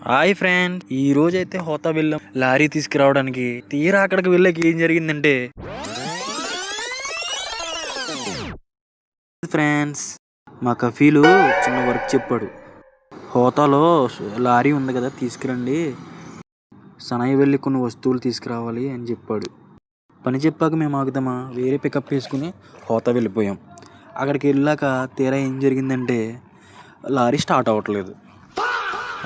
Hi friends, ఈ రోజు అయితే హోతా వెళ్ళాం లారీ తీసుకురావడానికి. తీరా అక్కడికి వెళ్ళాక ఏం జరిగిందంటే ఫ్రెండ్స్, మా కఫీలు చిన్న వర్క్ చెప్పాడు. హోతాలో లారీ ఉంది కదా, తీసుకురండి, సనయ్య వెళ్ళి కొన్ని వస్తువులు తీసుకురావాలి అని చెప్పాడు. పని చెప్పాక మేము ఆగుదామా, వేరే పికప్ వేసుకుని హోతా వెళ్ళిపోయాం. అక్కడికి వెళ్ళాక తీరా ఏం జరిగిందంటే లారీ స్టార్ట్ అవ్వట్లేదు.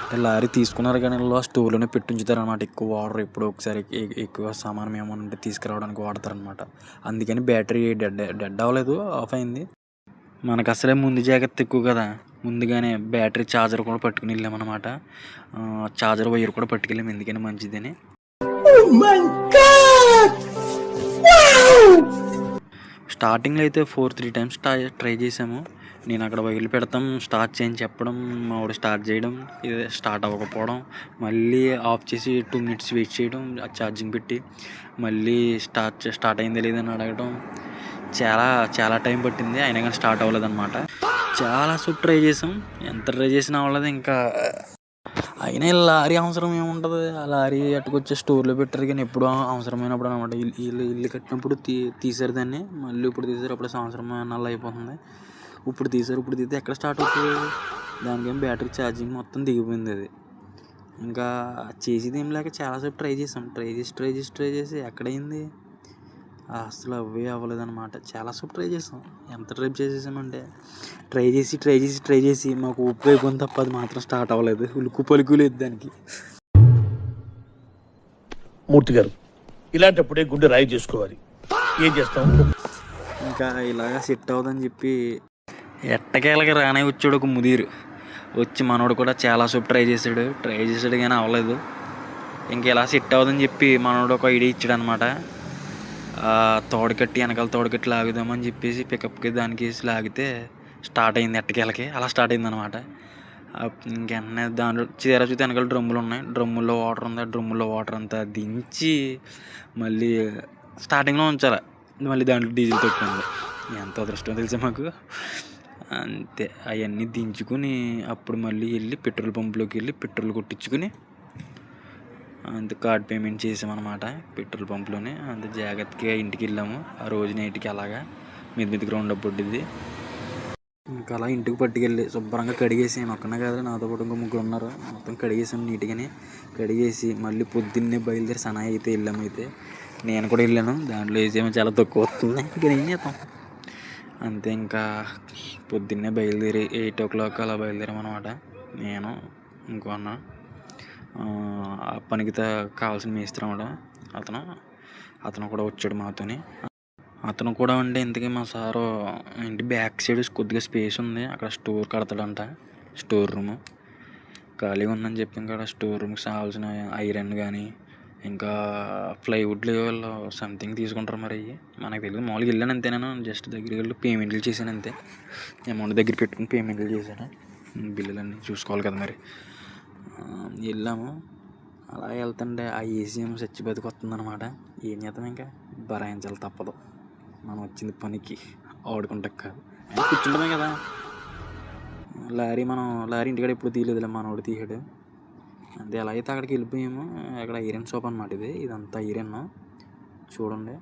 అంటే లారీ తీసుకున్నారు కానీ ఇలా స్టోర్లోనే ఉంచుతారనమాట. ఎక్కువ వాటర్ ఎప్పుడో ఒకసారి ఎక్కువ సామానం ఏమన్నా తీసుకురావడానికి వాడతారనమాట. అందుకని బ్యాటరీ డెడ్ అవ్వలేదు, ఆఫ్ అయింది. మనకు అసలే ముందు జాగ్రత్త ఎక్కువ కదా, ముందుగానే బ్యాటరీ ఛార్జర్ కూడా పట్టుకుని వెళ్ళామన్నమాట. ఛార్జర్ వైర్ కూడా పట్టుకెళ్ళాము, ఎందుకని మంచిదని. స్టార్టింగ్లో అయితే 3 టైమ్స్ ట్రై చేసాము. నేను అక్కడ వైర్లు పెడతాం, స్టార్ట్ చేయని చెప్పడం, మా వాడు స్టార్ట్ చేయడం, ఇది స్టార్ట్ అవ్వకపోవడం, మళ్ళీ ఆఫ్ చేసి 2 minutes వెయిట్ చేయడం, ఛార్జింగ్ పెట్టి మళ్ళీ స్టార్ట్ అయిందా లేదని అడగడం. చాలా టైం పట్టింది, అయినా కానీ స్టార్ట్ అవ్వలేదన్నమాట. చాలాసేపు ట్రై చేసాం, ఎంత ట్రై చేసినా అవ్వలేదు. ఇంకా అయినా లారీ అవసరం ఏముంటుంది, ఆ లారీ అట్టుకొచ్చే స్టోర్లో పెట్టారు కానీ ఎప్పుడు అవసరమైనప్పుడు అనమాట. ఇల్లు కట్టినప్పుడు తీసారు దాన్ని, మళ్ళీ ఇప్పుడు తీసారు, అప్పుడు సంవత్సరం నెల అయిపోతుంది. ఇప్పుడు తీస్తే ఎక్కడ స్టార్ట్ అవుతుంది, దానికేం బ్యాటరీ ఛార్జింగ్ మొత్తం దిగిపోయింది. అది ఇంకా చేసేది ఏం లేక చాలాసేపు ట్రై చేసి ఎక్కడైంది, అసలు అవే అవ్వలేదన్నమాట. చాలాసేపు ట్రై చేసాం. ఎంత ట్రై చేసేసామంటే ట్రై చేసి మాకు ఉప్పు అయిపోయింది తప్ప అది మాత్రం స్టార్ట్ అవ్వలేదు. ఉలుకు పలుకు లేదు దానికి. మూర్తి గారు, ఇలాంటప్పుడే గుండె రాయి చేసుకోవాలి. ఏం చేస్తాం, ఇంకా ఇలాగా సెట్ అవుదని చెప్పి ఎట్టకేళ్ళకి రానే వచ్చాడు ఒక ముదీరు. వచ్చి మనోడు కూడా చాలాసేపు ట్రై చేశాడు కానీ అవ్వలేదు. ఇంకా ఇలా సెట్ అవుదని చెప్పి మనోడు ఒక ఐడియా ఇచ్చాడు అనమాట. వెనకాల తోడుకట్టి లాగుదామని చెప్పేసి పికప్కి దానికి వేసి లాగితే స్టార్ట్ అయింది. ఎట్టకేళ్ళకి అలా స్టార్ట్ అయింది అనమాట. ఇంకెన్న దాంట్లో చూస్తే వెనకాల డ్రమ్ములు ఉన్నాయి, డ్రమ్ముల్లో వాటర్ ఉంది. డ్రమ్ముల్లో వాటర్ అంతా దించి మళ్ళీ స్టార్టింగ్లో ఉంచాలి, మళ్ళీ దాంట్లో డీజిల్ తొక్కింది. ఎంత అదృష్టం తెలుసా మాకు. అంతే, అవన్నీ దించుకుని అప్పుడు మళ్ళీ వెళ్ళి పెట్రోల్ పంప్లోకి వెళ్ళి పెట్రోల్ కొట్టించుకుని అంత కార్డ్ పేమెంట్ చేసామన్నమాట పెట్రోల్ పంప్లోనే. అంత జాగ్రత్తగా ఇంటికి వెళ్ళాము. ఆ రోజు నైట్కి అలాగా మీద గ్రౌండ్ అప్ పడ్డిద్ది. ఇంకా అలా ఇంటికి పట్టుకెళ్ళి శుభ్రంగా కడిగేసాను. ఒక్కనే కాదు, నాతో పాటు ఇంకో 3 ఉన్నారు. మొత్తం కడిగేసాము నీట్గానే. కడిగేసి మళ్ళీ పొద్దున్నే బయలుదేరి సనాయి అయితే వెళ్ళాము. అయితే నేను కూడా వెళ్ళాను. దాంట్లో వేసేమో చాలా తక్కువ వస్తుంది, ఇంకా ఏం చేస్తాం. అంతే, ఇంకా పొద్దున్నే బయలుదేరి 8 o'clock అలా బయలుదేరామన్నమాట. నేను ఇంకో అన్న, ఆ పనికి కావాల్సిన మేస్త్రి అన్నమాట. అతను కూడా వచ్చాడు మాతోని. అతను కూడా అంటే ఇంతకీ మా సారు ఇంటి బ్యాక్ సైడ్ కొద్దిగా స్పేస్ ఉంది, అక్కడ స్టోర్ కడతాడంట. స్టోర్ రూము ఖాళీగా ఉందని చెప్పి ఇంకా స్టోర్ రూమ్కి కావాల్సిన ఐరన్ కానీ ఇంకా ప్లైవుడ్లు వాళ్ళు సంథింగ్ తీసుకుంటారు. మరి మనకు తెలియదు, మామూలుగా వెళ్ళాను అంతే. నేను జస్ట్ దగ్గరికి వెళ్ళి పేమెంట్లు చేశాను అంతే. అమౌంట్ దగ్గర పెట్టుకుని పేమెంట్లు చేశాను. బిల్లులన్నీ చూసుకోవాలి కదా మరి. వెళ్ళాము. అలా వెళ్తుంటే ఆ ఏసీఎం చచ్చి బతికి వస్తుందన్నమాట. ఏం చేద్దాం, ఇంకా భరాయించాలి, తప్పదు. మనం వచ్చింది పనికి ఆడుకుంటా కాదు, కూర్చుంటామే కదా. లారీ ఇంటికాడ ఎప్పుడు తీయలేదులే, మనోడు తీసాడు అంతే. ఎలా అయితే అక్కడికి వెళ్ళిపోయాము. అక్కడ ఐరన్ షాప్ అనమాట. ఇదంతా ఐరన్ చూడండి.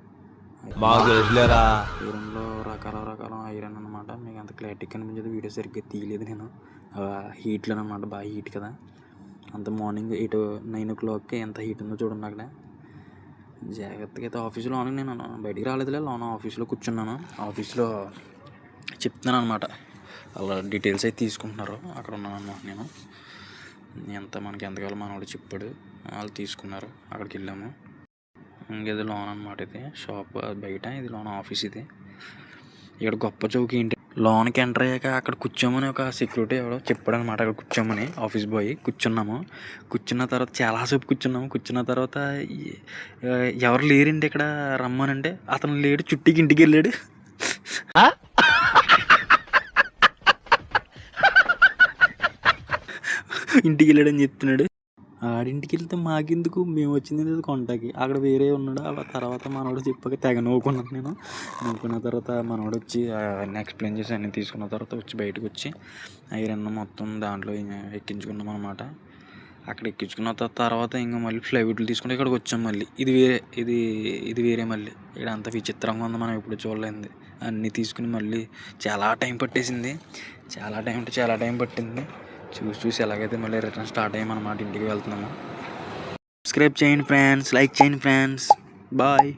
ఐరన్లో రకాల ఐరన్ అనమాట. మీకు అంత క్లారిటీ కనిపించదు, వీడియో సరిగ్గా తీయలేదు నేను. హీట్లో అనమాట, బాగా హీట్ కదా. అంత మార్నింగ్ 9 o'clock ఎంత హీట్ ఉందో చూడండి అక్కడ. జాగ్రత్తగా అయితే ఆఫీస్లో నేను బయటికి రాలేదులే, లోన ఆఫీస్లో కూర్చున్నాను. ఆఫీస్లో చెప్తున్నాను అనమాట, అలా డీటెయిల్స్ అయితే తీసుకుంటున్నారు. అక్కడ ఉన్నాను అన్నమాట నేను. మనకి ఎంత కావాలో మనోడు చెప్పాడు, వాళ్ళు తీసుకున్నారు. అక్కడికి వెళ్ళాము. ఇంకేది లోన్ అనమాట. ఇది షాప్ బయట, ఇది లోన్ ఆఫీస్. ఇది ఇక్కడ గొప్ప చౌకి ఏంటి, లోన్కి ఎంటర్ అయ్యాక అక్కడ కూర్చోమని ఒక సెక్యూరిటీ ఎవడో చెప్పాడు అనమాట. అక్కడ కూర్చోమని ఆఫీస్ బాయ్. కూర్చున్న తర్వాత చాలాసేపు కూర్చున్న తర్వాత ఎవరు లేరండి ఇక్కడ, రమ్మనంటే అతను లేడు, చుట్టికి ఇంటికి వెళ్ళాడు. ఇంటికి వెళ్ళాడని చెప్తున్నాడు. ఆడింటికి వెళ్తే మాకెందుకు, మేము వచ్చింది కొంటకి. అక్కడ వేరే ఉన్నాడు. ఆ తర్వాత మనోడు చెప్పాక తెగ నవ్వుకున్నాను నేను. నవ్వుకున్న తర్వాత మనోడు వచ్చి అన్నీ ఎక్స్ప్లెయిన్ చేసి అన్నీ తీసుకున్న తర్వాత వచ్చి బయటకు వచ్చి ఐరన్ మొత్తం దాంట్లో ఎక్కించుకున్నాం అనమాట. అక్కడ ఎక్కించుకున్న తర్వాత ఇంకా మళ్ళీ ఫ్లైవుడ్లు తీసుకుంటే ఇక్కడికి వచ్చాం. మళ్ళీ ఇది వేరే, ఇది వేరే. మళ్ళీ ఇక్కడ అంత విచిత్రంగా ఉంది, మనం ఎప్పుడు చూడలేంది. అన్నీ తీసుకుని మళ్ళీ చాలా టైం పట్టేసింది. చాలా టైం పట్టింది. చూసి ఎలాగైతే మళ్ళీ రిటర్న్ స్టార్ట్ అయ్యామన్నమాట. ఇంటికి వెళ్తున్నాము. సబ్స్క్రైబ్ చేయండి ఫ్రెండ్స్, లైక్ చేయండి ఫ్రెండ్స్. బాయ్.